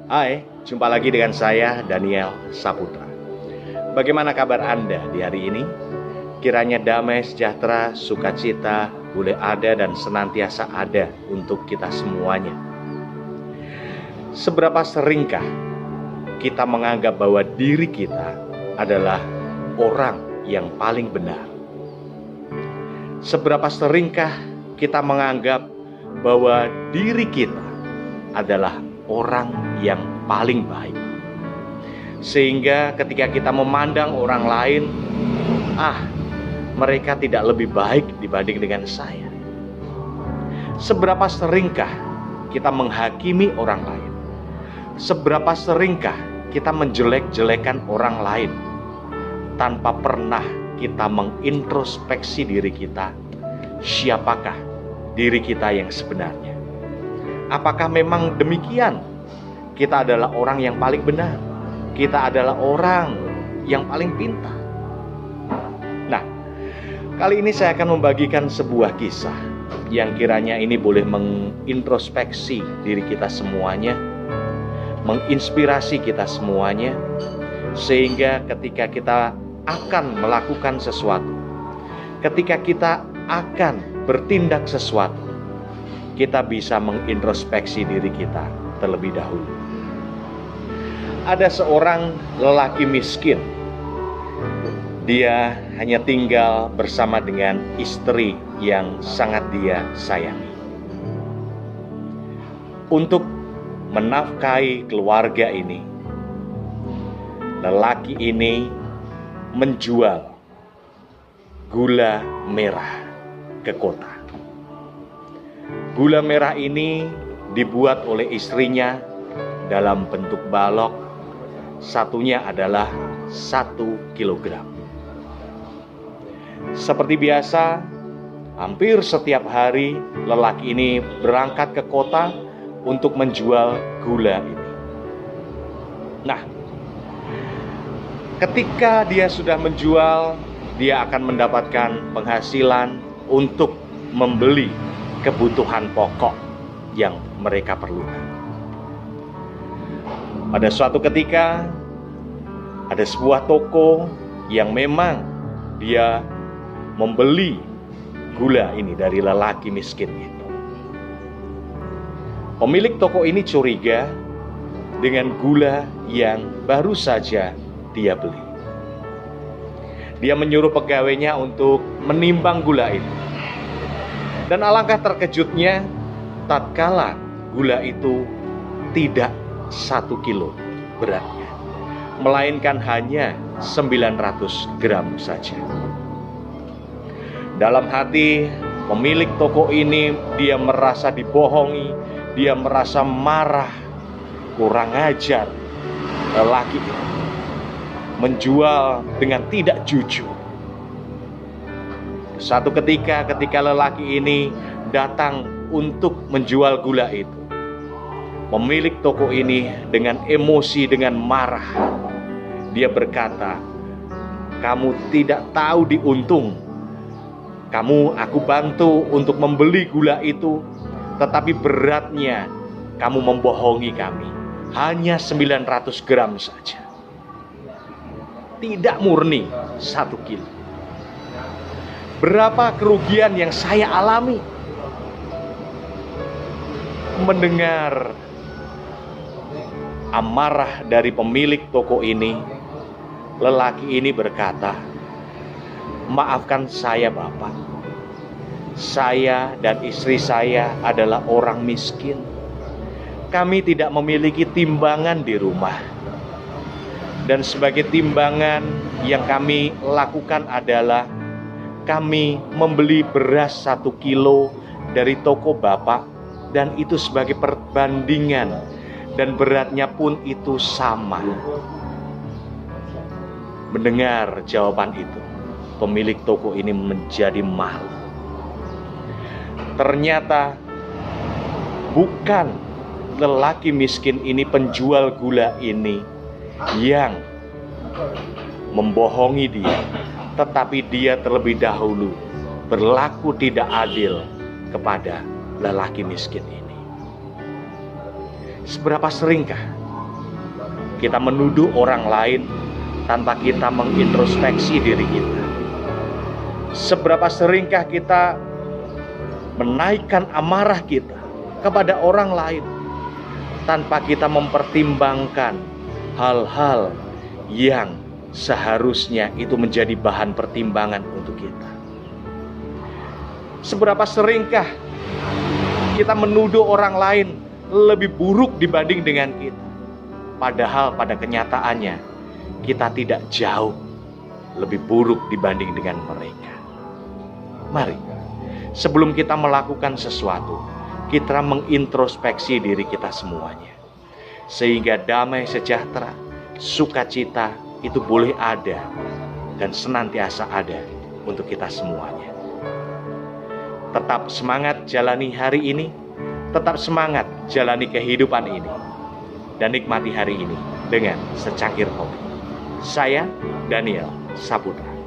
Hai, jumpa lagi dengan saya Daniel Saputra. Bagaimana kabar Anda di hari ini? Kiranya damai, sejahtera, sukacita boleh ada dan senantiasa ada untuk kita semuanya. Seberapa seringkah kita menganggap bahwa diri kita adalah orang yang paling benar? Seberapa seringkah kita menganggap bahwa diri kita adalah orang yang paling baik? Sehingga ketika kita memandang orang lain, mereka tidak lebih baik dibanding dengan saya. Seberapa seringkah kita menghakimi orang lain? Seberapa seringkah kita menjelek-jelekan orang lain tanpa pernah kita mengintrospeksi diri kita? Siapakah diri kita yang sebenarnya? Apakah memang demikian? Kita adalah orang yang paling benar. Kita adalah orang yang paling pintar. Nah, kali ini saya akan membagikan sebuah kisah yang kiranya ini boleh mengintrospeksi diri kita semuanya, menginspirasi kita semuanya, sehingga ketika kita akan melakukan sesuatu, ketika kita akan bertindak sesuatu, kita bisa mengintrospeksi diri kita terlebih dahulu. Ada seorang lelaki miskin. Dia hanya tinggal bersama dengan istri yang sangat dia sayangi. Untuk menafkahi keluarga ini, lelaki ini menjual gula merah ke kota. Gula merah ini dibuat oleh istrinya dalam bentuk balok, satunya adalah 1 kilogram. Seperti biasa, hampir setiap hari lelaki ini berangkat ke kota untuk menjual gula ini. Nah, ketika dia sudah menjual, dia akan mendapatkan penghasilan untuk membeli kebutuhan pokok yang mereka perlukan. Pada suatu ketika, ada sebuah toko yang memang dia membeli gula ini dari lelaki miskin itu. Pemilik toko ini curiga dengan gula yang baru saja dia beli. Dia menyuruh pegawainya untuk menimbang gula itu. Dan alangkah terkejutnya tatkala gula itu tidak 1 kilo beratnya, melainkan hanya 900 gram saja. Dalam hati pemilik toko ini, dia merasa dibohongi, dia merasa marah, kurang ajar lelaki itu menjual dengan tidak jujur. Satu ketika lelaki ini datang untuk menjual gula itu, pemilik toko ini dengan emosi, dengan marah, dia berkata, "Kamu tidak tahu diuntung. Aku bantu untuk membeli gula itu, tetapi beratnya kamu membohongi kami. Hanya 900 gram saja. Tidak murni 1 kilo. Berapa kerugian yang saya alami?" Mendengar amarah dari pemilik toko ini, lelaki ini berkata, "Maafkan saya, Bapak. Saya dan istri saya adalah orang miskin. Kami tidak memiliki timbangan di rumah. Dan sebagai timbangan yang kami lakukan adalah kami membeli beras 1 kilo dari toko Bapak, dan itu sebagai perbandingan, dan beratnya pun itu sama." Mendengar jawaban itu, pemilik toko ini menjadi malu. Ternyata bukan lelaki miskin ini, penjual gula ini, yang membohongi dia, tetapi dia terlebih dahulu berlaku tidak adil kepada lelaki miskin ini. Seberapa seringkah kita menuduh orang lain tanpa kita mengintrospeksi diri kita? Seberapa seringkah kita menaikkan amarah kita kepada orang lain tanpa kita mempertimbangkan hal-hal yang seharusnya itu menjadi bahan pertimbangan untuk kita? Seberapa seringkah kita menuduh orang lain lebih buruk dibanding dengan kita, padahal pada kenyataannya kita tidak jauh lebih buruk dibanding dengan mereka. Mari, sebelum kita melakukan sesuatu, kita mengintrospeksi diri kita semuanya, sehingga damai sejahtera, sukacita itu boleh ada dan senantiasa ada untuk kita semuanya. Tetap semangat jalani hari ini, tetap semangat jalani kehidupan ini, dan nikmati hari ini dengan secangkir kopi. Saya Daniel Saputra.